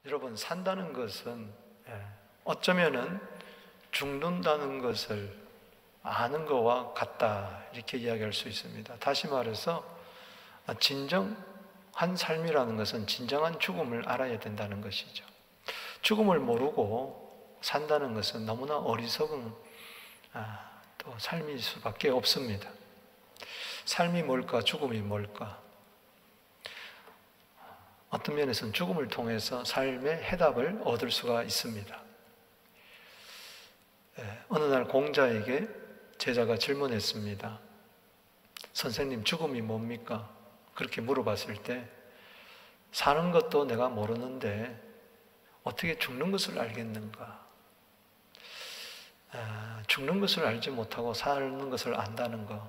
여러분, 산다는 것은 어쩌면은 죽는다는 것을 아는 것과 같다, 이렇게 이야기할 수 있습니다. 다시 말해서 진정한 삶이라는 것은 진정한 죽음을 알아야 된다는 것이죠. 죽음을 모르고 산다는 것은 너무나 어리석은 또 삶일 수밖에 없습니다. 삶이 뭘까? 죽음이 뭘까? 어떤 면에서는 죽음을 통해서 삶의 해답을 얻을 수가 있습니다. 어느 날 공자에게 제자가 질문했습니다. 선생님, 죽음이 뭡니까? 그렇게 물어봤을 때 사는 것도 내가 모르는데 어떻게 죽는 것을 알겠는가? 죽는 것을 알지 못하고 사는 것을 안다는 것,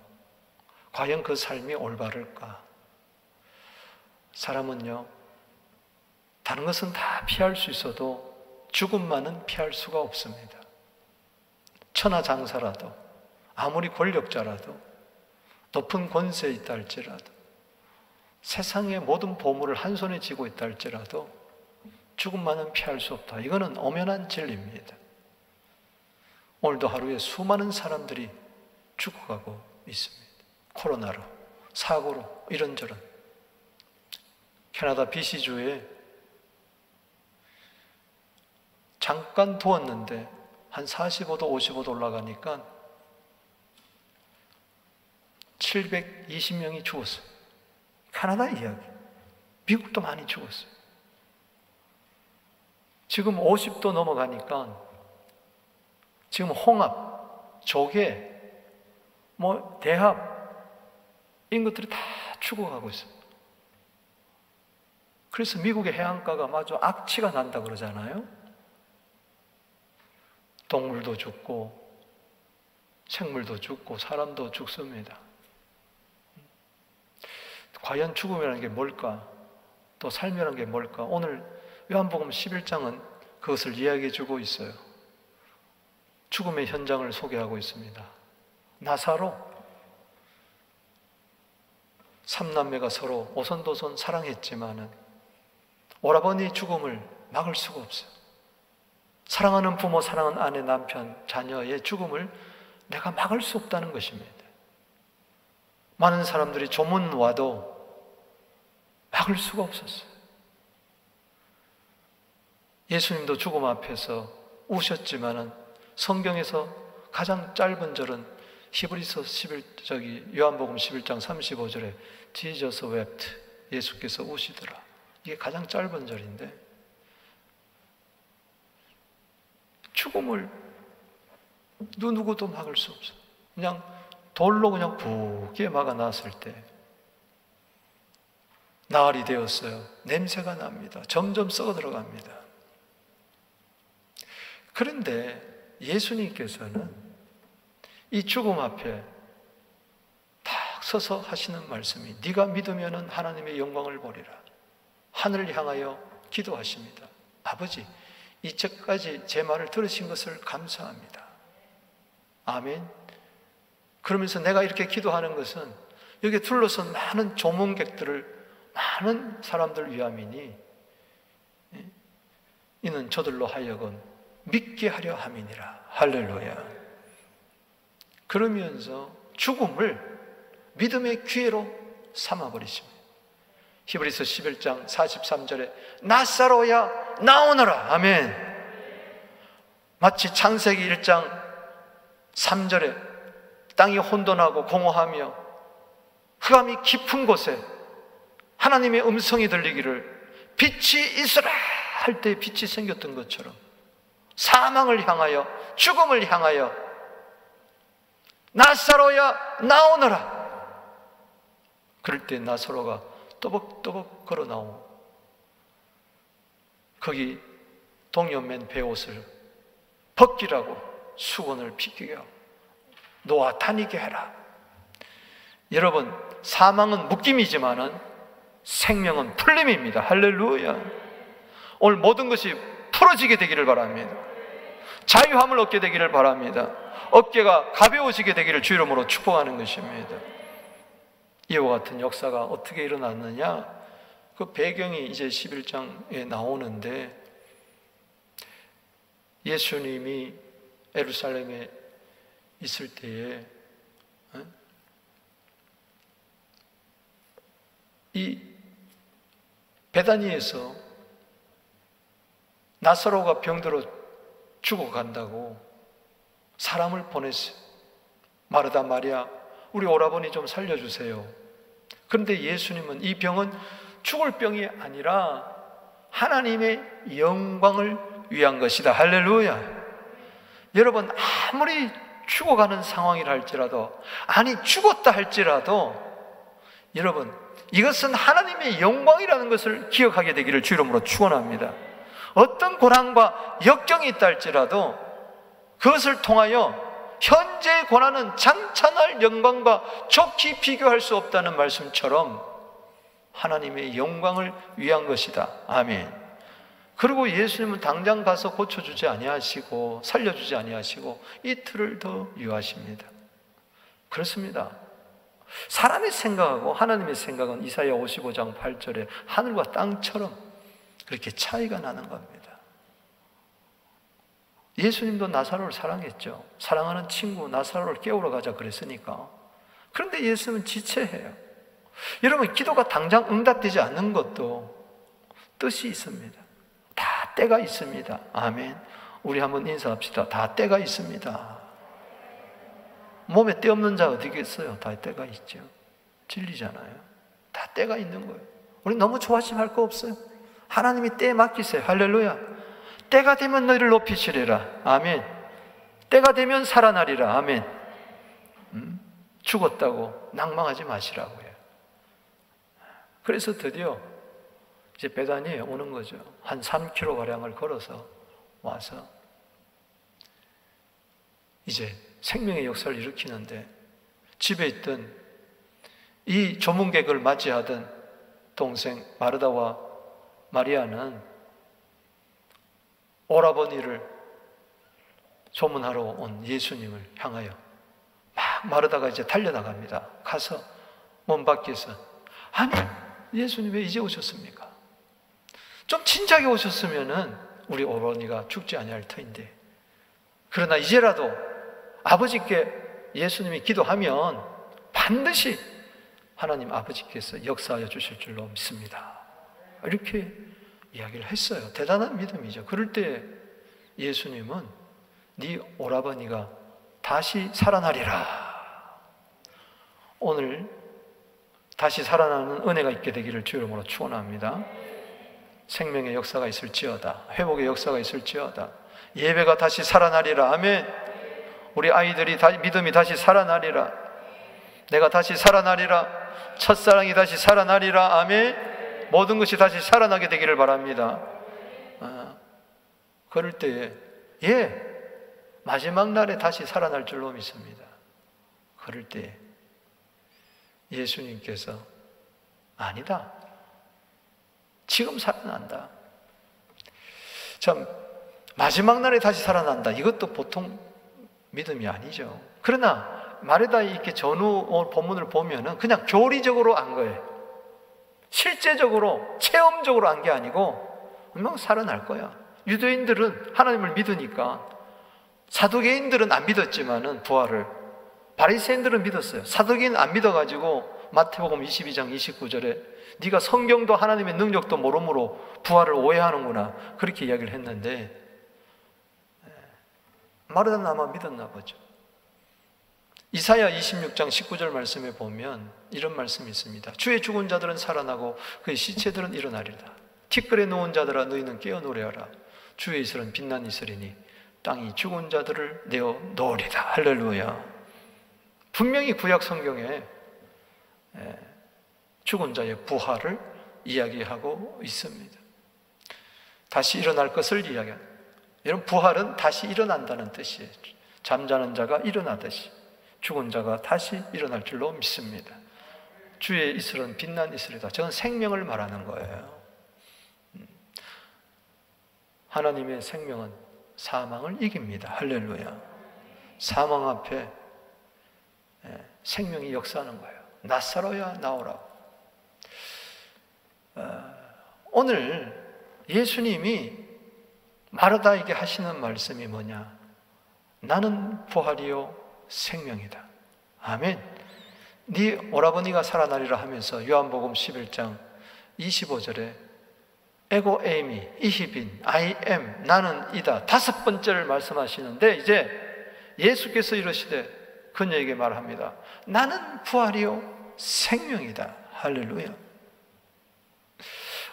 과연 그 삶이 올바를까? 사람은요, 다른 것은 다 피할 수 있어도 죽음만은 피할 수가 없습니다. 천하장사라도, 아무리 권력자라도, 높은 권세에 있다 할지라도, 세상의 모든 보물을 한 손에 쥐고 있다 할지라도 죽음만은 피할 수 없다. 이거는 엄연한 진리입니다. 오늘도 하루에 수많은 사람들이 죽어가고 있습니다. 코로나로, 사고로, 이런저런. 캐나다 BC주에 잠깐 더웠는데 한 45도, 55도 올라가니까 720명이 죽었어요. 캐나다 이야기. 미국도 많이 죽었어요. 지금 50도 넘어가니까 지금 홍합, 조개, 대합, 이런 것들이 다 죽어가고 있어요. 그래서 미국의 해안가가 마주 악취가 난다 그러잖아요. 동물도 죽고 생물도 죽고 사람도 죽습니다. 과연 죽음이라는 게 뭘까? 또 삶이라는 게 뭘까? 오늘 요한복음 11장은 그것을 이야기해 주고 있어요. 죽음의 현장을 소개하고 있습니다. 나사로, 삼남매가 서로 오손도손 사랑했지만은 오라버니 죽음을 막을 수가 없어요. 사랑하는 부모, 사랑하는 아내, 남편, 자녀의 죽음을 내가 막을 수 없다는 것입니다. 많은 사람들이 조문 와도 막을 수가 없었어요. 예수님도 죽음 앞에서 우셨지만은 성경에서 가장 짧은 절은 히브리서 11, 요한복음 11장 35절에 Jesus wept, 예수께서 우시더라. 이게 가장 짧은 절인데 죽음을 누구도 막을 수 없어요. 그냥 돌로 그냥 굳게 막아놨을 때 나흘이 되었어요. 냄새가 납니다. 점점 썩어 들어갑니다. 그런데 예수님께서는 이 죽음 앞에 딱 서서 하시는 말씀이 네가 믿으면 하나님의 영광을 보리라. 하늘을 향하여 기도하십니다. 아버지, 이제까지 제 말을 들으신 것을 감사합니다. 아멘. 그러면서 내가 이렇게 기도하는 것은 여기에 둘러선 많은 조문객들을, 많은 사람들 위함이니 이는 저들로 하여금 믿게 하려 함이니라. 할렐루야. 그러면서 죽음을 믿음의 기회로 삼아버리십니다. 히브리서 11장 43절에 나사로야 나오너라. 아멘. 마치 창세기 1장 3절에 땅이 혼돈하고 공허하며 흑암이 깊은 곳에 하나님의 음성이 들리기를 빛이 있으라 할 때 빛이 생겼던 것처럼 사망을 향하여, 죽음을 향하여 나사로야 나오너라. 그럴 때 나사로가 또벅또벅 걸어 나오고 거기 동여맨 베옷을 벗기라고 수건을 빗기게 하고 너와 다니게 해라. 여러분, 사망은 묶임이지만은 생명은 풀림입니다. 할렐루야. 오늘 모든 것이 풀어지게 되기를 바랍니다. 자유함을 얻게 되기를 바랍니다. 어깨가 가벼워지게 되기를 주 이름으로 축복하는 것입니다. 이와 같은 역사가 어떻게 일어났느냐? 그 배경이 이제 11장에 나오는데 예수님이 예루살렘에 있을 때에 이 베다니에서 나사로가 병들어 죽어간다고 사람을 보냈어요. 마르다, 마리아, 우리 오라버니 좀 살려주세요. 그런데 예수님은 이 병은 죽을 병이 아니라 하나님의 영광을 위한 것이다. 할렐루야. 여러분, 아무리 죽어가는 상황이라 할지라도, 아니 죽었다 할지라도, 여러분, 이것은 하나님의 영광이라는 것을 기억하게 되기를 주 이름으로 축원합니다. 어떤 고난과 역경이 있다 할지라도 그것을 통하여 현재의 고난은 장차날 영광과 좋게 비교할 수 없다는 말씀처럼 하나님의 영광을 위한 것이다. 아멘. 그리고 예수님은 당장 가서 고쳐주지 아니하시고 살려주지 아니하시고 이틀을 더 유하십니다. 그렇습니다. 사람의 생각하고 하나님의 생각은 이사야 55장 8절에 하늘과 땅처럼 그렇게 차이가 나는 겁니다. 예수님도 나사로를 사랑했죠. 사랑하는 친구 나사로를 깨우러 가자 그랬으니까. 그런데 예수님은 지체해요. 여러분, 기도가 당장 응답되지 않는 것도 뜻이 있습니다. 다 때가 있습니다. 아멘. 우리 한번 인사합시다. 다 때가 있습니다. 몸에 때 없는 자 어디 있어요? 다 때가 있죠. 진리잖아요. 다 때가 있는 거예요. 우리 너무 좋아심할 거 없어요. 하나님이 때에 맡기세요. 할렐루야. 때가 되면 너희를 높이시리라. 아멘. 때가 되면 살아나리라. 아멘. 죽었다고 낭망하지 마시라고요. 그래서 드디어 이제 베다니에 오는 거죠. 한 3km가량을 걸어서 와서 이제 생명의 역사를 일으키는데, 집에 있던 이 조문객을 맞이하던 동생 마르다와 마리아는 오라버니를 조문하러 온 예수님을 향하여 막 마르다가 이제 달려나갑니다. 가서 문 밖에서, 아니 예수님 왜 이제 오셨습니까? 좀 진작에 오셨으면은 우리 오라버니가 죽지 아니할 터인데, 그러나 이제라도 아버지께 예수님이 기도하면 반드시 하나님 아버지께서 역사하여 주실 줄로 믿습니다. 이렇게 이야기를 했어요. 대단한 믿음이죠. 그럴 때 예수님은 네 오라버니가 다시 살아나리라. 오늘 다시 살아나는 은혜가 있게 되기를 주 이름으로 축원합니다. 생명의 역사가 있을지어다. 회복의 역사가 있을지어다. 예배가 다시 살아나리라. 아멘. 우리 아이들이 믿음이 다시 살아나리라. 내가 다시 살아나리라. 첫사랑이 다시 살아나리라. 아멘. 모든 것이 다시 살아나게 되기를 바랍니다. 그럴 때에 마지막 날에 다시 살아날 줄로 믿습니다. 그럴 때 예수님께서 아니다. 지금 살아난다. 참, 마지막 날에 다시 살아난다. 이것도 보통 믿음이 아니죠. 그러나 마르다의 이렇게 전후 본문을 보면은 그냥 교리적으로 안 거예요. 실제적으로 체험적으로 안 게 아니고 분명 살아날 거야. 유대인들은 하나님을 믿으니까, 사두개인들은 안 믿었지만은 부활을, 바리새인들은 믿었어요. 사두개인 안 믿어가지고 마태복음 22장 29절에 네가 성경도 하나님의 능력도 모름으로 부활을 오해하는구나, 그렇게 이야기를 했는데, 마르다는 아마 믿었나 보죠. 이사야 26장 19절 말씀에 보면 이런 말씀이 있습니다. 주의 죽은 자들은 살아나고 그의 시체들은 일어나리라. 티끌에 누운 자들아 너희는 깨어 노래하라. 주의 이슬은 빛난 이슬이니 땅이 죽은 자들을 내어 놓으리다. 할렐루야. 분명히 구약 성경에 죽은 자의 부활을 이야기하고 있습니다. 다시 일어날 것을 이야기합니다. 여러분, 부활은 다시 일어난다는 뜻이에요. 잠자는 자가 일어나듯이 죽은 자가 다시 일어날 줄로 믿습니다. 주의 이슬은 빛난 이슬이다. 저는 생명을 말하는 거예요. 하나님의 생명은 사망을 이깁니다. 할렐루야. 사망 앞에 생명이 역사하는 거예요. 나사로야 나오라고. 오늘 예수님이 마르다에게 하시는 말씀이 뭐냐? 나는 부활이요 생명이다. 아멘. 네 오라버니가 살아나리라 하면서 요한복음 11장 25절에 에고 에이미 이히빈 I am 나는 이다 5번째를 말씀하시는데, 이제 예수께서 이러시되 그녀에게 말합니다. 나는 부활이요 생명이다. 할렐루야.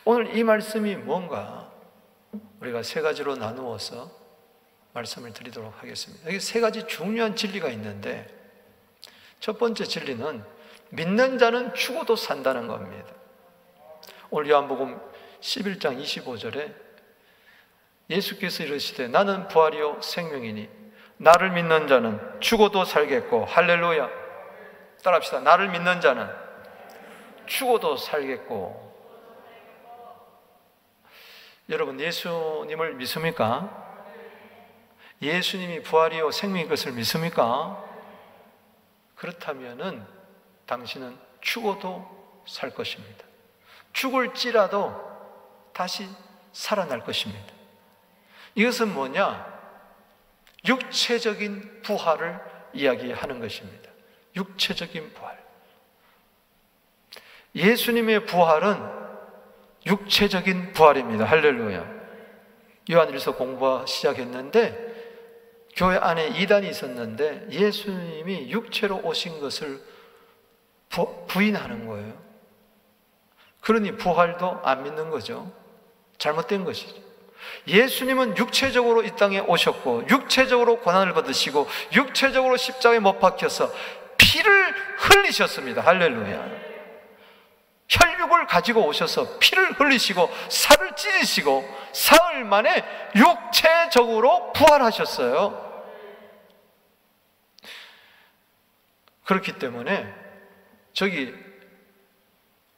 오늘 이 말씀이 뭔가 우리가 세 가지로 나누어서 말씀을 드리도록 하겠습니다. 여기 세 가지 중요한 진리가 있는데, 첫 번째 진리는 믿는 자는 죽어도 산다는 겁니다. 오늘 요한복음 11장 25절에 예수께서 이르시되 나는 부활이요 생명이니 나를 믿는 자는 죽어도 살겠고, 할렐루야. 따라합시다. 나를 믿는 자는 죽어도 살겠고. 여러분, 예수님을 믿습니까? 예수님이 부활이요 생명인 것을 믿습니까? 그렇다면은 당신은 죽어도 살 것입니다. 죽을지라도 다시 살아날 것입니다. 이것은 뭐냐? 육체적인 부활을 이야기하는 것입니다. 육체적인 부활. 예수님의 부활은 육체적인 부활입니다. 할렐루야. 요한일서 공부 시작했는데 교회 안에 이단이 있었는데 예수님이 육체로 오신 것을 부인하는 거예요. 그러니 부활도 안 믿는 거죠. 잘못된 것이죠. 예수님은 육체적으로 이 땅에 오셨고 육체적으로 고난을 받으시고 육체적으로 십자가에 못 박혀서 피를 흘리셨습니다. 할렐루야. 혈육을 가지고 오셔서 피를 흘리시고 살을 찢으시고 사흘 만에 육체적으로 부활하셨어요. 그렇기 때문에 저기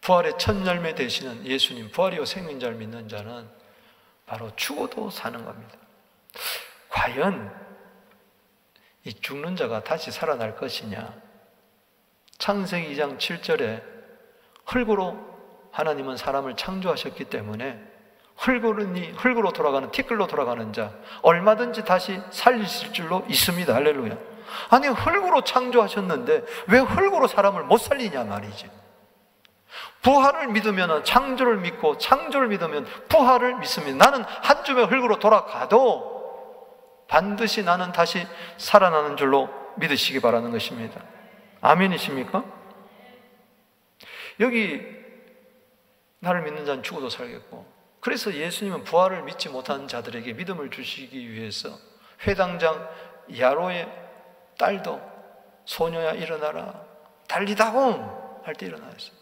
부활의 첫 열매 되시는 예수님, 부활이요 생명자를 믿는 자는 바로 죽어도 사는 겁니다. 과연 이 죽는 자가 다시 살아날 것이냐? 창세기 2장 7절에 흙으로 하나님은 사람을 창조하셨기 때문에 흙으로 돌아가는, 티끌로 돌아가는 자 얼마든지 다시 살리실 줄로 있습니다. 할렐루야. 아니, 흙으로 창조하셨는데 왜 흙으로 사람을 못 살리냐 말이지. 부활을 믿으면 창조를 믿고 창조를 믿으면 부활을 믿습니다. 나는 한 줌의 흙으로 돌아가도 반드시 나는 다시 살아나는 줄로 믿으시기 바라는 것입니다. 아멘이십니까? 여기 나를 믿는 자는 죽어도 살겠고, 그래서 예수님은 부활을 믿지 못하는 자들에게 믿음을 주시기 위해서 회당장 야로의 딸도 소녀야 일어나라 달리다곰 할 때 일어나셨어요.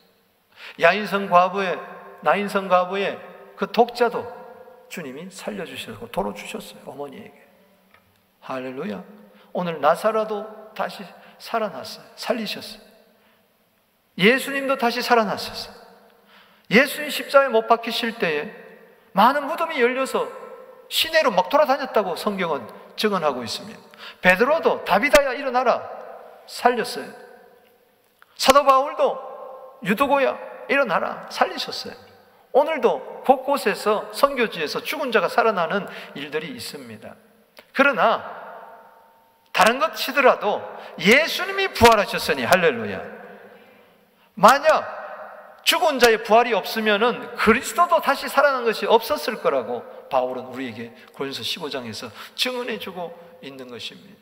나인성 과부의 그 독자도 주님이 살려주셨고 돌어주셨어요. 어머니에게. 할렐루야. 오늘 나사로도 다시 살아났어요. 살리셨어요. 예수님도 다시 살아났었어요. 예수님 십자가에 못 박히실 때에 많은 무덤이 열려서 시내로 막 돌아다녔다고 성경은 증언하고 있습니다. 베드로도 다비다야 일어나라 살렸어요. 사도 바울도 유두고야 일어나라 살리셨어요. 오늘도 곳곳에서 선교지에서 죽은 자가 살아나는 일들이 있습니다. 그러나 다른 것 치더라도 예수님이 부활하셨으니 할렐루야. 만약 죽은 자의 부활이 없으면은 그리스도도 다시 살아난 것이 없었을 거라고 바울은 우리에게 고린도서 15장에서 증언해 주고 있는 것입니다.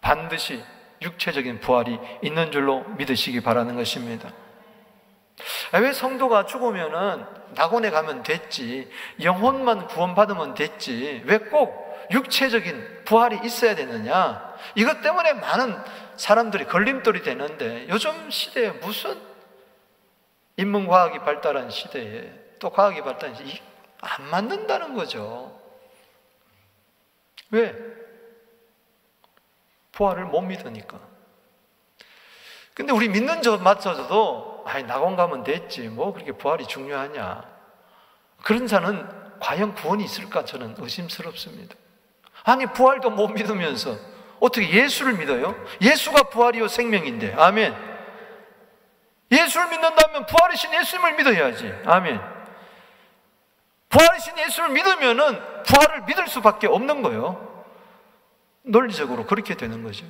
반드시 육체적인 부활이 있는 줄로 믿으시기 바라는 것입니다. 왜 성도가 죽으면은 낙원에 가면 됐지, 영혼만 구원받으면 됐지, 왜 꼭 육체적인 부활이 있어야 되느냐? 이것 때문에 많은 사람들이 걸림돌이 되는데, 요즘 시대에 무슨 인문과학이 발달한 시대에 또 과학이 발달한 시대에 안 맞는다는 거죠. 왜? 부활을 못 믿으니까. 근데 우리 믿는 저마저도 낙원 가면 됐지, 뭐 그렇게 부활이 중요하냐, 그런 자는 과연 구원이 있을까? 저는 의심스럽습니다. 아니, 부활도 못 믿으면서 어떻게 예수를 믿어요? 예수가 부활이요 생명인데. 아멘. 예수를 믿는다면 부활이신 예수님을 믿어야지. 아멘. 부활이신 예수를 믿으면은 부활을 믿을 수밖에 없는 거예요. 논리적으로 그렇게 되는 거죠.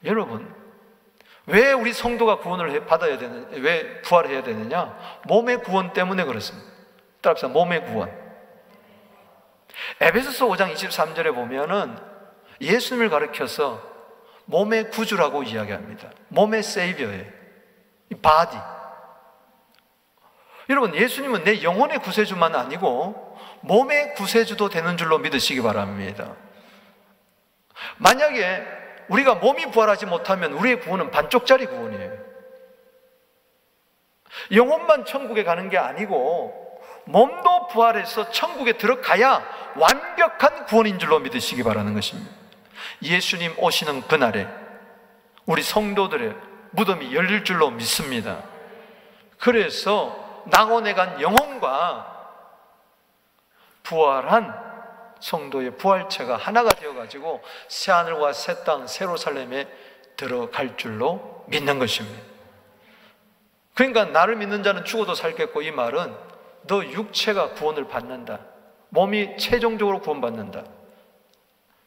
여러분, 왜 우리 성도가 구원을 받아야 되느냐? 왜 부활해야 되느냐? 몸의 구원 때문에 그렇습니다. 따라합시다. 몸의 구원. 에베소서 5장 23절에 보면은 예수님을 가리켜서 몸의 구주라고 이야기합니다. 몸의 세이비어예요. 바디. 여러분, 예수님은 내 영혼의 구세주만 아니고 몸의 구세주도 되는 줄로 믿으시기 바랍니다. 만약에 우리가 몸이 부활하지 못하면 우리의 구원은 반쪽짜리 구원이에요. 영혼만 천국에 가는 게 아니고 몸도 부활해서 천국에 들어가야 완벽한 구원인 줄로 믿으시기 바라는 것입니다. 예수님 오시는 그날에 우리 성도들의 무덤이 열릴 줄로 믿습니다. 그래서 낙원에 간 영혼과 부활한 성도의 부활체가 하나가 되어가지고 새하늘과 새 땅, 새 예루살렘에 들어갈 줄로 믿는 것입니다. 그러니까 나를 믿는 자는 죽어도 살겠고, 이 말은 너 육체가 구원을 받는다. 몸이 최종적으로 구원받는다.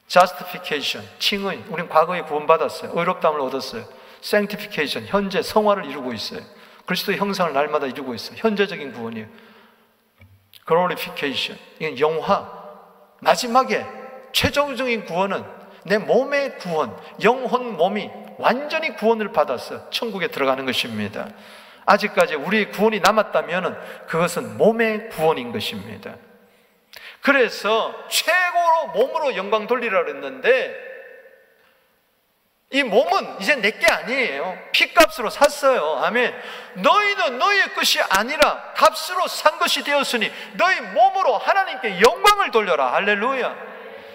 Justification, 칭의. 우린 과거에 구원받았어요. 의롭다함을 얻었어요. Sanctification, 현재 성화를 이루고 있어요. 그리스도의 형상을 날마다 이루고 있어요. 현재적인 구원이에요. Glorification, 이건 영화. 마지막에 최종적인 구원은 내 몸의 구원, 영혼 몸이 완전히 구원을 받아서 천국에 들어가는 것입니다. 아직까지 우리의 구원이 남았다면 그것은 몸의 구원인 것입니다. 그래서 최고로 몸으로 영광 돌리라 그랬는데, 이 몸은 이제 내게 아니에요. 피값으로 샀어요. 아멘. 너희는 너희의 것이 아니라 값으로 산 것이 되었으니 너희 몸으로 하나님께 영광을 돌려라. 할렐루야.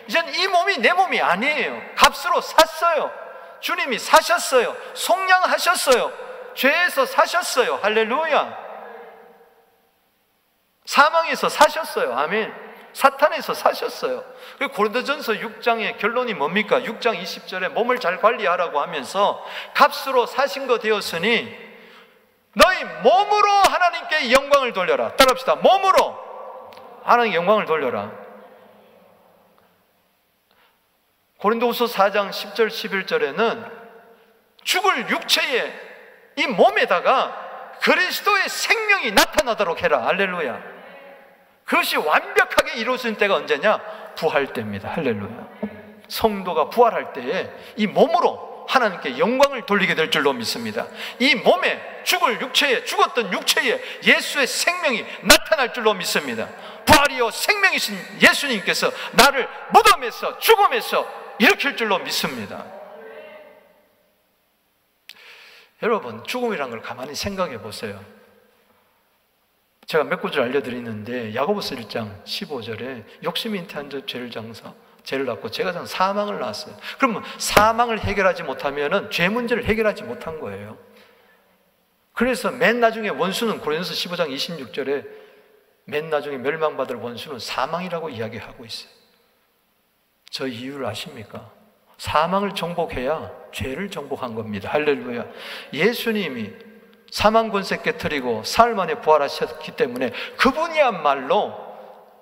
이젠 이 몸이 내 몸이 아니에요. 값으로 샀어요. 주님이 사셨어요. 속량하셨어요. 죄에서 사셨어요. 할렐루야. 사망에서 사셨어요. 아멘. 사탄에서 사셨어요. 고린도전서 6장의 결론이 뭡니까? 6장 20절에 몸을 잘 관리하라고 하면서 값으로 사신 거 되었으니 너희 몸으로 하나님께 영광을 돌려라. 따라합시다. 몸으로 하나님께 영광을 돌려라. 고린도후서 4장 10절 11절에는 죽을 육체의 이 몸에다가 그리스도의 생명이 나타나도록 해라. 할렐루야. 그것이 완벽하게 이루어진 때가 언제냐? 부활 때입니다. 할렐루야. 성도가 부활할 때에 이 몸으로 하나님께 영광을 돌리게 될 줄로 믿습니다. 이 몸에, 죽을 육체에, 죽었던 육체에 예수의 생명이 나타날 줄로 믿습니다. 부활이요 생명이신 예수님께서 나를 무덤에서, 죽음에서 일으킬 줄로 믿습니다. 여러분, 죽음이란 걸 가만히 생각해 보세요. 제가 몇 구절 알려드리는데, 야고보서 1장 15절에 욕심이 잉태한 자 죄를 낳고 죄가 장 사망을 낳았어요. 그러면 사망을 해결하지 못하면 죄 문제를 해결하지 못한 거예요. 그래서 맨 나중에 원수는, 고린도서 15장 26절에 맨 나중에 멸망받을 원수는 사망이라고 이야기하고 있어요. 저 이유를 아십니까? 사망을 정복해야 죄를 정복한 겁니다. 할렐루야. 예수님이 사망 권세 깨뜨리고 사흘 만에 부활하셨기 때문에 그분이야말로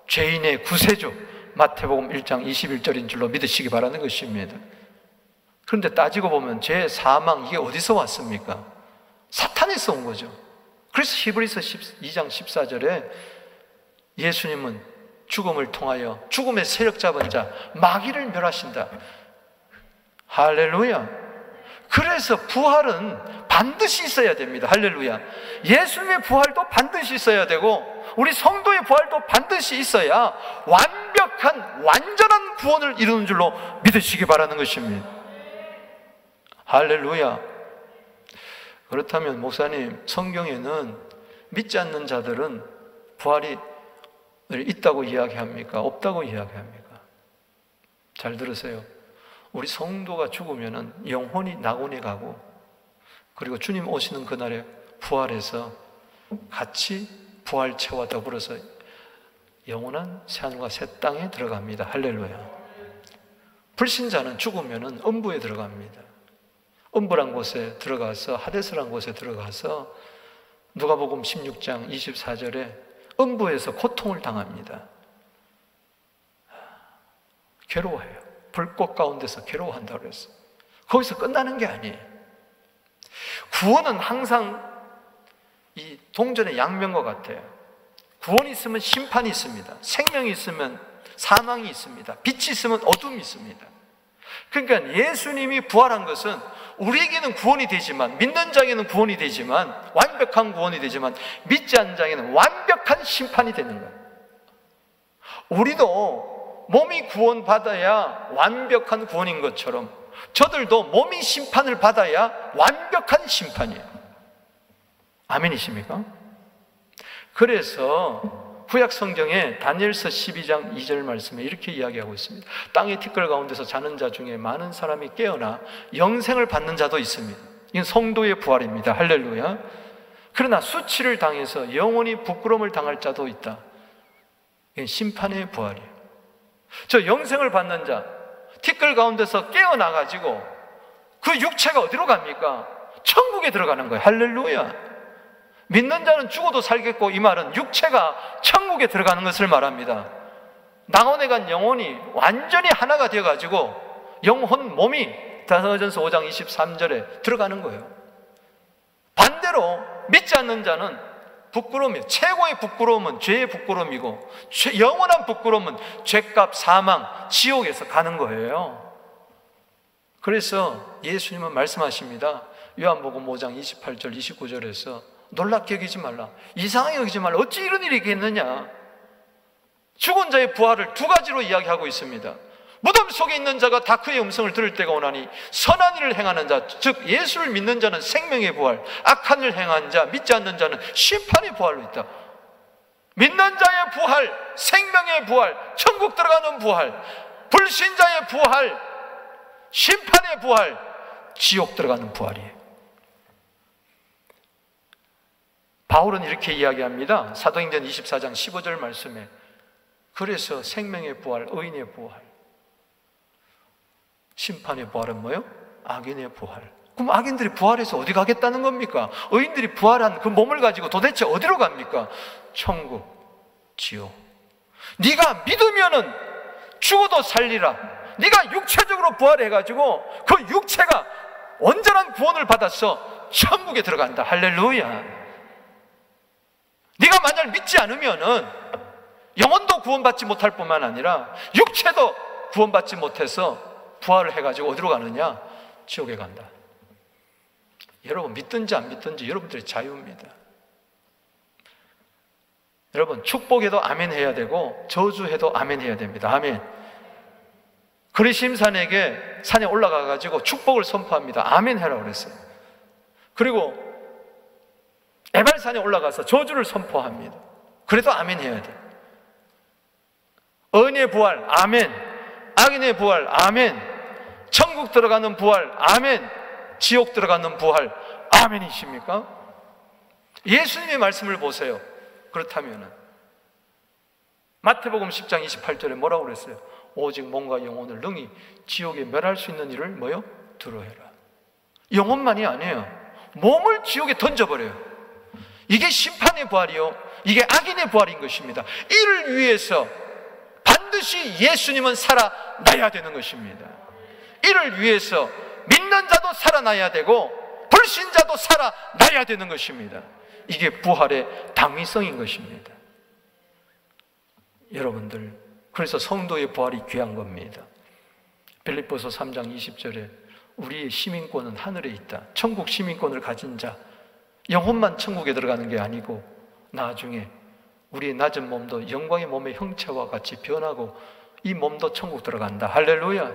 죄인의 구세주, 마태복음 1장 21절인 줄로 믿으시기 바라는 것입니다. 그런데 따지고 보면 죄, 사망, 이게 어디서 왔습니까? 사탄에서 온 거죠. 그래서 히브리서 2장 14절에 예수님은 죽음을 통하여 죽음의 세력 잡은 자 마귀를 멸하신다. 할렐루야. 그래서 부활은 반드시 있어야 됩니다. 할렐루야. 예수님의 부활도 반드시 있어야 되고 우리 성도의 부활도 반드시 있어야 완벽한, 완전한 구원을 이루는 줄로 믿으시기 바라는 것입니다. 할렐루야. 그렇다면 목사님, 성경에는 믿지 않는 자들은 부활이 있다고 이야기합니까? 없다고 이야기합니까? 잘 들으세요. 우리 성도가 죽으면 영혼이 낙원에 가고, 그리고 주님 오시는 그날에 부활해서 같이 부활체와 더불어서 영원한 새하늘과 새 땅에 들어갑니다. 할렐루야. 불신자는 죽으면 음부에 들어갑니다. 음부란 곳에 들어가서, 하데스란 곳에 들어가서 누가복음 16장 24절에 음부에서 고통을 당합니다. 괴로워해요. 불꽃 가운데서 괴로워한다고 그랬어요. 거기서 끝나는 게 아니에요. 구원은 항상 이 동전의 양면과 같아요. 구원이 있으면 심판이 있습니다. 생명이 있으면 사망이 있습니다. 빛이 있으면 어둠이 있습니다. 그러니까 예수님이 부활한 것은 우리에게는 구원이 되지만, 믿는 자에게는 구원이 되지만, 완벽한 구원이 되지만, 믿지 않는 자에게는 완벽한 심판이 되는 거예요. 우리도 몸이 구원받아야 완벽한 구원인 것처럼 저들도 몸이 심판을 받아야 완벽한 심판이에요. 아멘이십니까? 그래서 구약 성경에 다니엘서 12장 2절 말씀에 이렇게 이야기하고 있습니다. 땅의 티끌 가운데서 자는 자 중에 많은 사람이 깨어나 영생을 받는 자도 있습니다. 이건 성도의 부활입니다. 할렐루야. 그러나 수치를 당해서 영원히 부끄러움을 당할 자도 있다. 이건 심판의 부활이에요. 저 영생을 받는 자, 티끌 가운데서 깨어나가지고 그 육체가 어디로 갑니까? 천국에 들어가는 거예요. 할렐루야. 믿는 자는 죽어도 살겠고, 이 말은 육체가 천국에 들어가는 것을 말합니다. 낙원에 간 영혼이 완전히 하나가 되어가지고 영혼 몸이 데살로니가전서 5장 23절에 들어가는 거예요. 반대로 믿지 않는 자는 부끄러움이에요. 최고의 부끄러움은 죄의 부끄러움이고, 영원한 부끄러움은 죄값, 사망, 지옥에서 가는 거예요. 그래서 예수님은 말씀하십니다. 요한복음 5장 28절 29절에서 놀랍게 여기지 말라, 이상하게 여기지 말라. 어찌 이런 일이 있겠느냐. 죽은 자의 부활을 두 가지로 이야기하고 있습니다. 무덤 속에 있는 자가 다 그의 음성을 들을 때가 오나니 선한 일을 행하는 자, 즉 예수를 믿는 자는 생명의 부활, 악한 일을 행하는 자, 믿지 않는 자는 심판의 부활로 있다. 믿는 자의 부활, 생명의 부활, 천국 들어가는 부활, 불신자의 부활, 심판의 부활, 지옥 들어가는 부활이에요. 바울은 이렇게 이야기합니다. 사도행전 24장 15절 말씀에, 그래서 생명의 부활, 의인의 부활, 심판의 부활은 뭐예요? 악인의 부활. 그럼 악인들이 부활해서 어디 가겠다는 겁니까? 의인들이 부활한 그 몸을 가지고 도대체 어디로 갑니까? 천국, 지옥. 네가 믿으면은 죽어도 살리라. 네가 육체적으로 부활해가지고 그 육체가 온전한 구원을 받아서 천국에 들어간다. 할렐루야. 네가 만약 믿지 않으면은 영혼도 구원받지 못할 뿐만 아니라 육체도 구원받지 못해서 부활을 해가지고 어디로 가느냐? 지옥에 간다. 여러분, 믿든지 안 믿든지 여러분들의 자유입니다. 여러분, 축복해도 아멘 해야 되고 저주해도 아멘 해야 됩니다. 아멘. 그리심산에게 산에 올라가가지고 축복을 선포합니다. 아멘 해라고 그랬어요. 그리고 에발산에 올라가서 저주를 선포합니다. 그래도 아멘 해야 돼요. 의인의 부활, 아멘. 악인의 부활, 아멘. 천국 들어가는 부활, 아멘. 지옥 들어가는 부활, 아멘이십니까? 예수님의 말씀을 보세요. 그렇다면 마태복음 10장 28절에 뭐라고 그랬어요? 오직 몸과 영혼을 능히 지옥에 멸할 수 있는 일을 뭐요? 두려워해라. 영혼만이 아니에요. 몸을 지옥에 던져버려요. 이게 심판의 부활이요, 이게 악인의 부활인 것입니다. 이를 위해서 반드시 예수님은 살아나야 되는 것입니다. 이를 위해서 믿는 자도 살아나야 되고 불신자도 살아나야 되는 것입니다. 이게 부활의 당위성인 것입니다. 여러분들, 그래서 성도의 부활이 귀한 겁니다. 빌립보서 3장 20절에 우리의 시민권은 하늘에 있다. 천국 시민권을 가진 자, 영혼만 천국에 들어가는 게 아니고 나중에 우리의 낮은 몸도 영광의 몸의 형체와 같이 변하고 이 몸도 천국 들어간다. 할렐루야.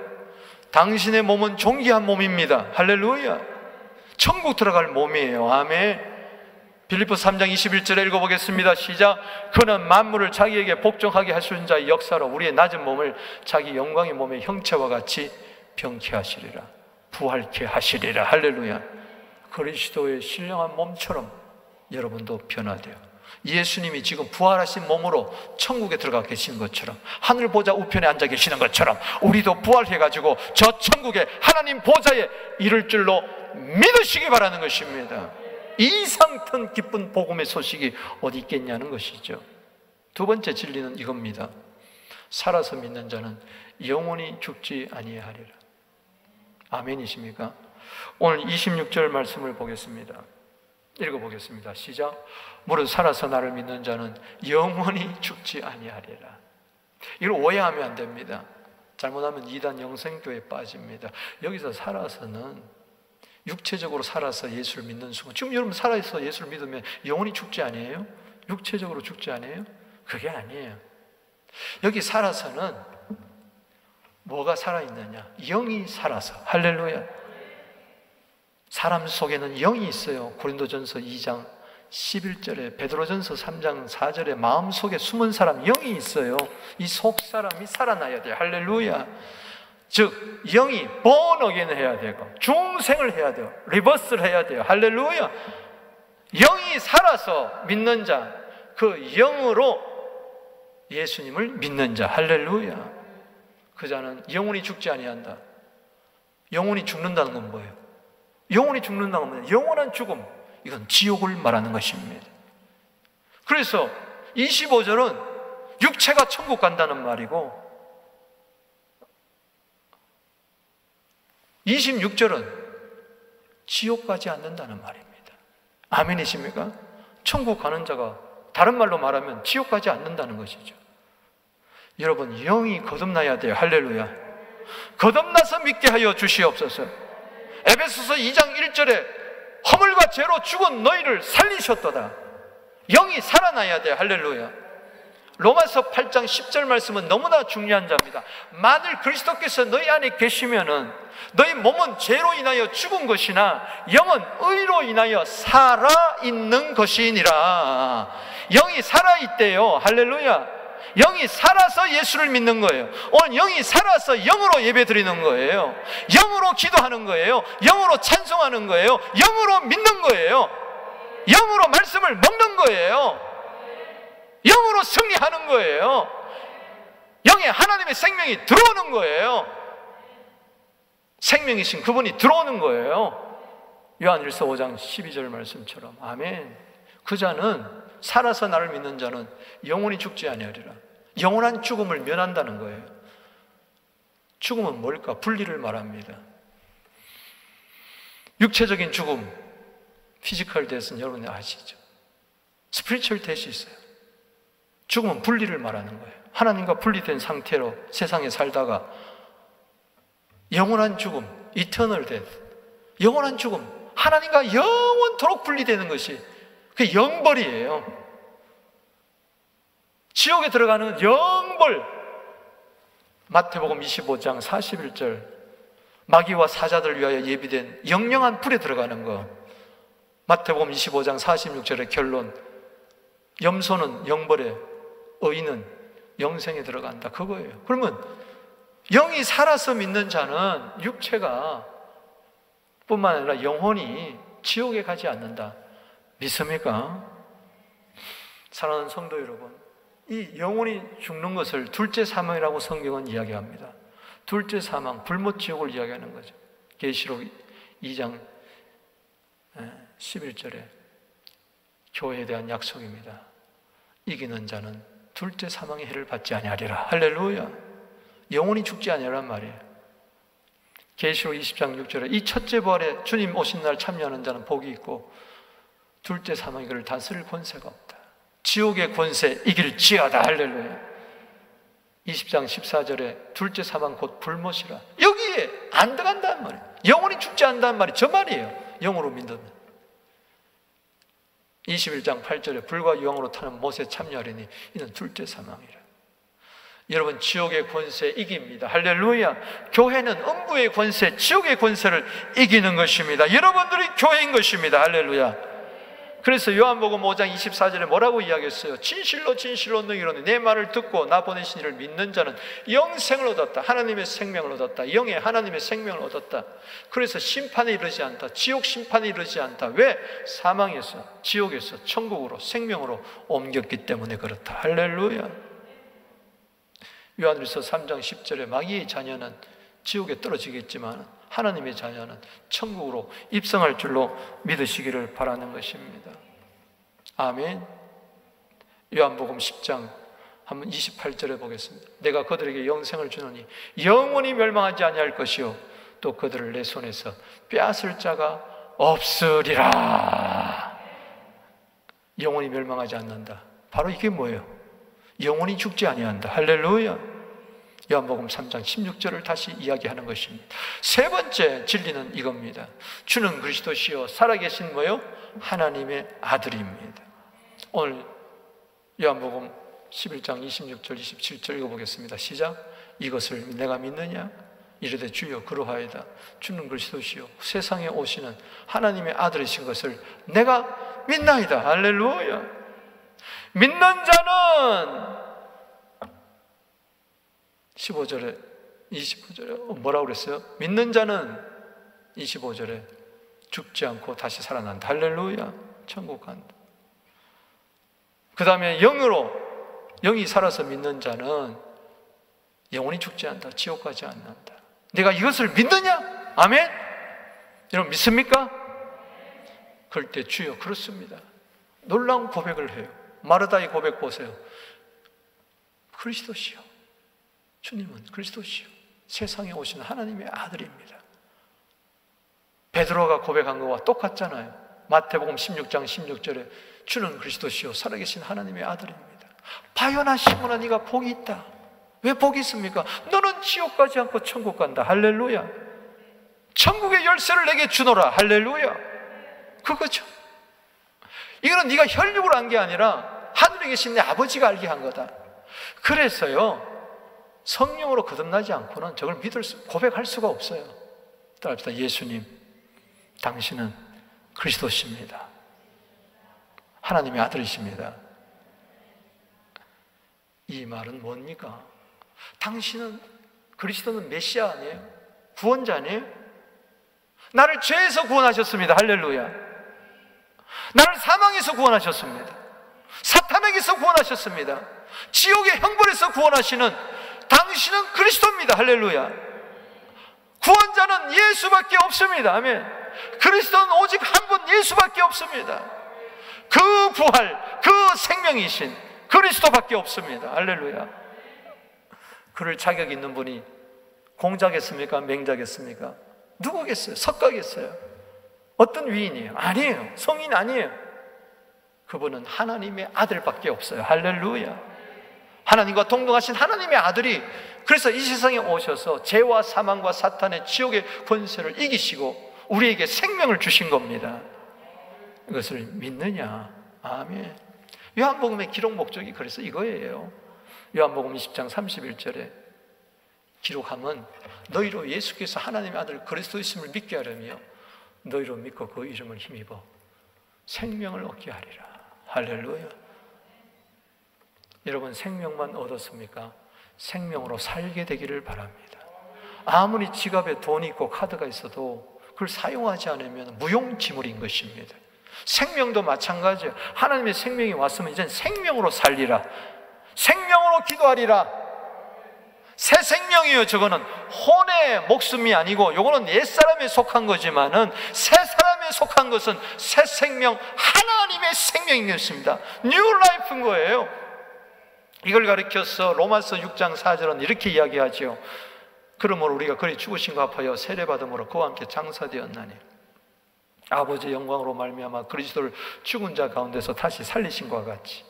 당신의 몸은 존귀한 몸입니다. 할렐루야. 천국 들어갈 몸이에요. 아멘. 빌립보서 3장 21절에 읽어보겠습니다. 시작. 그는 만물을 자기에게 복종하게 하시는 자의 역사로 우리의 낮은 몸을 자기 영광의 몸의 형체와 같이 병케 하시리라. 부활케 하시리라. 할렐루야. 그리스도의 신령한 몸처럼 여러분도 변화돼요. 예수님이 지금 부활하신 몸으로 천국에 들어가 계시는 것처럼, 하늘 보좌 우편에 앉아 계시는 것처럼 우리도 부활해가지고 저 천국에 하나님 보좌에 이를 줄로 믿으시기 바라는 것입니다. 이 이상 큰 기쁜 복음의 소식이 어디 있겠냐는 것이죠. 두 번째 진리는 이겁니다. 살아서 믿는 자는 영원히 죽지 아니하리라. 아멘이십니까? 오늘 26절 말씀을 보겠습니다. 읽어보겠습니다. 시작. 무릇 살아서 나를 믿는 자는 영원히 죽지 아니하리라. 이걸 오해하면 안 됩니다. 잘못하면 이단 영생교에 빠집니다. 여기서 살아서는 육체적으로 살아서 예수를 믿는 순간, 지금 여러분 살아서 예수를 믿으면 영원히 죽지 아니에요? 육체적으로 죽지 아니에요? 그게 아니에요. 여기 살아서는 뭐가 살아있느냐? 영이 살아서. 할렐루야. 사람 속에는 영이 있어요. 고린도전서 2장 11절에, 베드로전서 3장 4절에 마음속에 숨은 사람 영이 있어요. 이 속사람이 살아나야 돼요. 할렐루야. 즉 영이 born again 해야 되고 중생을 해야 돼요. 리버스를 해야 돼요. 할렐루야. 영이 살아서 믿는 자, 그 영으로 예수님을 믿는 자. 할렐루야. 그 자는 영원히 죽지 아니한다. 영원히 죽는다는 건 뭐예요? 영원히 죽는다는 건 영원한 죽음, 이건 지옥을 말하는 것입니다. 그래서 25절은 육체가 천국 간다는 말이고 26절은 지옥 가지 않는다는 말입니다. 아멘이십니까? 천국 가는 자가 다른 말로 말하면 지옥 가지 않는다는 것이죠. 여러분, 영이 거듭나야 돼요. 할렐루야. 거듭나서 믿게 하여 주시옵소서. 에베소서 2장 1절에 허물과 죄로 죽은 너희를 살리셨도다. 영이 살아나야 돼요. 할렐루야. 로마서 8장 10절 말씀은 너무나 중요한 자입니다. 만일 그리스도께서 너희 안에 계시면은 너희 몸은 죄로 인하여 죽은 것이나 영은 의로 인하여 살아있는 것이니라. 영이 살아있대요. 할렐루야. 영이 살아서 예수를 믿는 거예요. 오늘 영이 살아서 영으로 예배 드리는 거예요. 영으로 기도하는 거예요. 영으로 찬송하는 거예요. 영으로 믿는 거예요. 영으로 말씀을 먹는 거예요. 영으로 승리하는 거예요. 영에 하나님의 생명이 들어오는 거예요. 생명이신 그분이 들어오는 거예요. 요한일서 5장 12절 말씀처럼. 아멘. 그 자는, 살아서 나를 믿는 자는 영원히 죽지 아니하리라. 영원한 죽음을 면한다는 거예요. 죽음은 뭘까? 분리를 말합니다. 육체적인 죽음, 피지컬 데스는 여러분이 아시죠? 스피리추얼 데스이 있어요. 죽음은 분리를 말하는 거예요. 하나님과 분리된 상태로 세상에 살다가 영원한 죽음, 이터널 데스, 영원한 죽음, 하나님과 영원토록 분리되는 것이 그게 영벌이에요. 지옥에 들어가는 영벌. 마태복음 25장 41절, 마귀와 사자들 위하여 예비된 영영한 불에 들어가는 거. 마태복음 25장 46절의 결론, 염소는 영벌에, 의인은 영생에 들어간다. 그거예요. 그러면 영이 살아서 믿는 자는 육체가 뿐만 아니라 영혼이 지옥에 가지 않는다. 믿습니까? 사랑하는 성도 여러분, 이 영혼이 죽는 것을 둘째 사망이라고 성경은 이야기합니다. 둘째 사망, 불못 지옥을 이야기하는 거죠. 계시록 2장 11절에 교회에 대한 약속입니다. 이기는 자는 둘째 사망의 해를 받지 아니하리라. 할렐루야. 영혼이 죽지 아니하란 말이에요. 계시록 20장 6절에 이 첫째 부활에 주님 오신 날 참여하는 자는 복이 있고 둘째 사망이 그를 다스릴 권세가 없다. 지옥의 권세 이길지어다. 할렐루야. 20장 14절에 둘째 사망 곧 불못이라. 여기에 안 들어간다는 말이에요. 영혼이 죽지 않는다는 말이 저 말이에요. 영으로 믿으면. 21장 8절에 불과 유황으로 타는 못에 참여하리니 이는 둘째 사망이라. 여러분, 지옥의 권세 이깁니다. 할렐루야. 교회는 음부의 권세, 지옥의 권세를 이기는 것입니다. 여러분들이 교회인 것입니다. 할렐루야. 그래서 요한복음 5장 24절에 뭐라고 이야기했어요? 진실로 진실로 너희로는 내 말을 듣고 나 보내신 이를 믿는 자는 영생을 얻었다. 하나님의 생명을 얻었다. 영의 하나님의 생명을 얻었다. 그래서 심판에 이르지 않다. 지옥 심판에 이르지 않다. 왜? 사망에서, 지옥에서 천국으로, 생명으로 옮겼기 때문에 그렇다. 할렐루야. 요한일서 3장 10절에 마귀의 자녀는 지옥에 떨어지겠지만 하나님의 자녀는 천국으로 입성할 줄로 믿으시기를 바라는 것입니다. 아멘. 요한복음 10장 한번 28절에 보겠습니다. 내가 그들에게 영생을 주노니 영원히 멸망하지 아니할 것이요 또 그들을 내 손에서 빼앗을 자가 없으리라. 영원히 멸망하지 않는다. 바로 이게 뭐예요? 영원히 죽지 아니한다. 할렐루야. 요한복음 3장 16절을 다시 이야기하는 것입니다. 세 번째 진리는 이겁니다. 주는 그리스도시요 살아계신 뭐요? 하나님의 아들입니다. 오늘 요한복음 11장 26절 27절 읽어보겠습니다. 시작. 이것을 내가 믿느냐? 이르되 주여 그러하이다. 주는 그리스도시요 세상에 오시는 하나님의 아들이신 것을 내가 믿나이다. 할렐루야. 믿는 자는 15절에 25절에 뭐라고 그랬어요? 믿는 자는 25절에 죽지 않고 다시 살아난다. 할렐루야. 천국 간다. 그 다음에 영이 살아서 믿는 자는 영원히 죽지 않는다. 지옥 가지 않는다. 내가 이것을 믿느냐? 아멘? 여러분 믿습니까? 그럴 때 주여 그렇습니다. 놀라운 고백을 해요. 마르다의 고백 보세요. 그리스도시요 주님은 그리스도시요 세상에 오시는 하나님의 아들입니다. 베드로가 고백한 것과 똑같잖아요. 마태복음 16장 16절에 주는 그리스도시요 살아계신 하나님의 아들입니다. 바요나 시몬아 네가 복이 있다. 왜 복이 있습니까? 너는 지옥 가지 않고 천국 간다. 할렐루야. 천국의 열쇠를 내게 주노라. 할렐루야. 그거죠. 이거는 네가 혈육으로 한 게 아니라 하늘에 계신 내 아버지가 알게 한 거다. 그래서요 성령으로 거듭나지 않고는 저걸 고백할 수가 없어요. 따라합시다. 예수님 당신은 그리스도십니다. 하나님의 아들이십니다. 이 말은 뭡니까? 당신은 그리스도는 메시아 아니에요? 구원자 아니에요? 나를 죄에서 구원하셨습니다. 할렐루야. 나를 사망에서 구원하셨습니다. 사탄에게서 구원하셨습니다. 지옥의 형벌에서 구원하시는 당신은 그리스도입니다. 할렐루야. 구원자는 예수밖에 없습니다. 아멘. 그리스도는 오직 한 분 예수밖에 없습니다. 그 부활, 그 생명이신 그리스도밖에 없습니다. 할렐루야. 그럴 자격 있는 분이 공자겠습니까? 맹자겠습니까? 누구겠어요? 석가겠어요? 어떤 위인이에요? 아니에요. 성인 아니에요. 그분은 하나님의 아들밖에 없어요. 할렐루야. 하나님과 동등하신 하나님의 아들이 그래서 이 세상에 오셔서 죄와 사망과 사탄의 지옥의 권세를 이기시고 우리에게 생명을 주신 겁니다. 이것을 믿느냐? 아멘. 요한복음의 기록 목적이 그래서 이거예요. 요한복음 20장 31절에 기록하면 너희로 예수께서 하나님의 아들 그리스도이심을 믿게 하려며 너희로 믿고 그 이름을 힘입어 생명을 얻게 하리라. 할렐루야. 여러분 생명만 얻었습니까? 생명으로 살게 되기를 바랍니다. 아무리 지갑에 돈이 있고 카드가 있어도 그걸 사용하지 않으면 무용지물인 것입니다. 생명도 마찬가지예요. 하나님의 생명이 왔으면 이젠 생명으로 살리라. 생명으로 기도하리라. 새 생명이에요. 저거는 혼의 목숨이 아니고 요거는 옛사람에 속한 거지만은 새 사람에 속한 것은 새 생명, 하나님의 생명인 것입니다. 뉴 라이프인 거예요. 이걸 가리켜서 로마서 6장 4절은 이렇게 이야기하죠. 그러므로 우리가 그리 죽으신 것 합하여 세례받음으로 그와 함께 장사되었나니 아버지의 영광으로 말미암아 그리스도를 죽은 자 가운데서 다시 살리신 것과 같이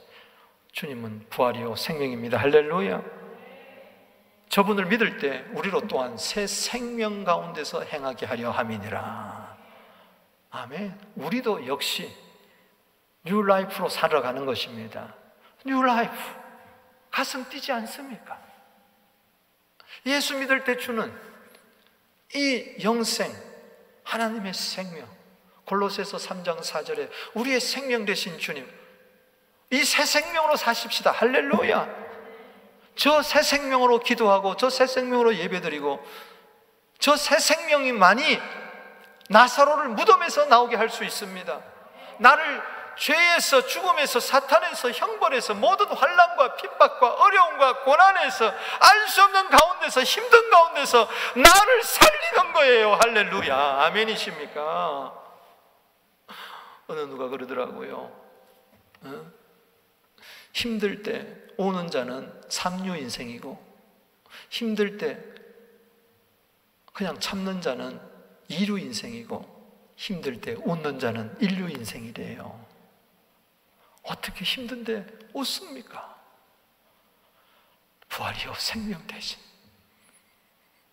주님은 부활이요 생명입니다. 할렐루야. 저분을 믿을 때 우리로 또한 새 생명 가운데서 행하게 하려 함이니라. 아멘. 우리도 역시 뉴 라이프로 살아가는 것입니다. 뉴 라이프. 가슴 뛰지 않습니까? 예수 믿을 때 주는 이 영생, 하나님의 생명, 골로새서 3장 4절에 우리의 생명 되신 주님, 이 새 생명으로 사십시다. 할렐루야. 저 새 생명으로 기도하고 저 새 생명으로 예배드리고 저 새 생명이만이 나사로를 무덤에서 나오게 할 수 있습니다. 나를 죄에서, 죽음에서, 사탄에서, 형벌에서, 모든 환난과 핍박과 어려움과 고난에서, 알 수 없는 가운데서, 힘든 가운데서 나를 살리는 거예요. 할렐루야. 아멘이십니까? 어느 누가 그러더라고요. 힘들 때 오는 자는 삼류 인생이고, 힘들 때 그냥 참는 자는 이류 인생이고, 힘들 때 웃는 자는 일류 인생이래요. 어떻게 힘든데 웃습니까? 부활이요 생명 되신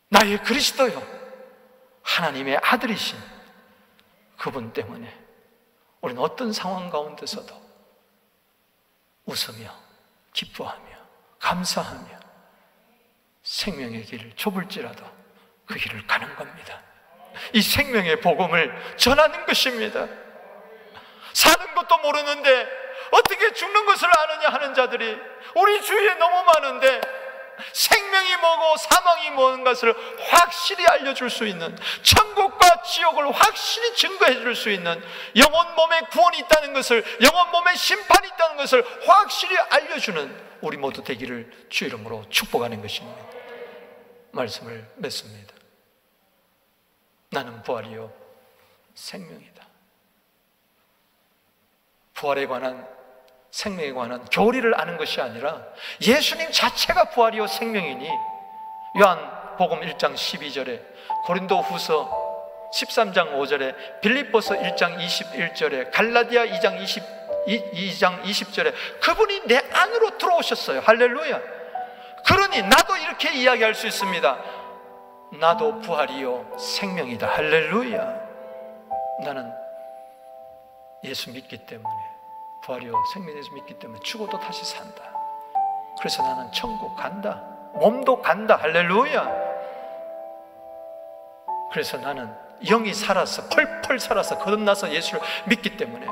나의 그리스도요 하나님의 아들이신 그분 때문에 우리는 어떤 상황 가운데서도 웃으며 기뻐하며 감사하며 생명의 길을 좁을지라도 그 길을 가는 겁니다. 이 생명의 복음을 전하는 것입니다. 사는 것도 모르는데 어떻게 죽는 것을 아느냐 하는 자들이 우리 주위에 너무 많은데, 생명이 뭐고 사망이 뭔 것을 확실히 알려줄 수 있는, 천국과 지옥을 확실히 증거해 줄 수 있는, 영혼 몸에 구원이 있다는 것을, 영혼 몸에 심판이 있다는 것을 확실히 알려주는 우리 모두 되기를 주 이름으로 축복하는 것입니다. 말씀을 맺습니다. 나는 부활이요 생명이다. 부활에 관한, 생명에 관한 교리를 아는 것이 아니라 예수님 자체가 부활이요 생명이니, 요한복음 1장 12절에, 고린도후서 13장 5절에, 빌립보서 1장 21절에, 갈라디아 2장 20절에 그분이 내 안으로 들어오셨어요. 할렐루야. 그러니 나도 이렇게 이야기할 수 있습니다. 나도 부활이요 생명이다. 할렐루야. 나는 예수 믿기 때문에, 부활이요 생명에서 믿기 때문에 죽어도 다시 산다. 그래서 나는 천국 간다. 몸도 간다. 할렐루야. 그래서 나는 영이 살아서, 펄펄 살아서 거듭나서 예수를 믿기 때문에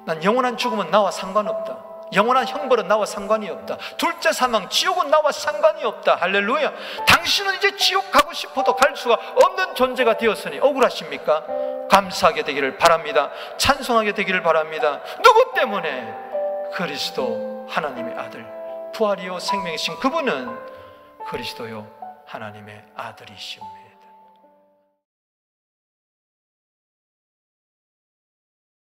난 영원한 죽음은 나와 상관없다. 영원한 형벌은 나와 상관이 없다. 둘째 사망, 지옥은 나와 상관이 없다. 할렐루야. 당신은 이제 지옥 가고 싶어도 갈 수가 없는 존재가 되었으니 억울하십니까? 감사하게 되기를 바랍니다. 찬송하게 되기를 바랍니다. 누구 때문에? 그리스도 하나님의 아들, 부활이요 생명이신 그분은 그리스도요 하나님의 아들이십니다.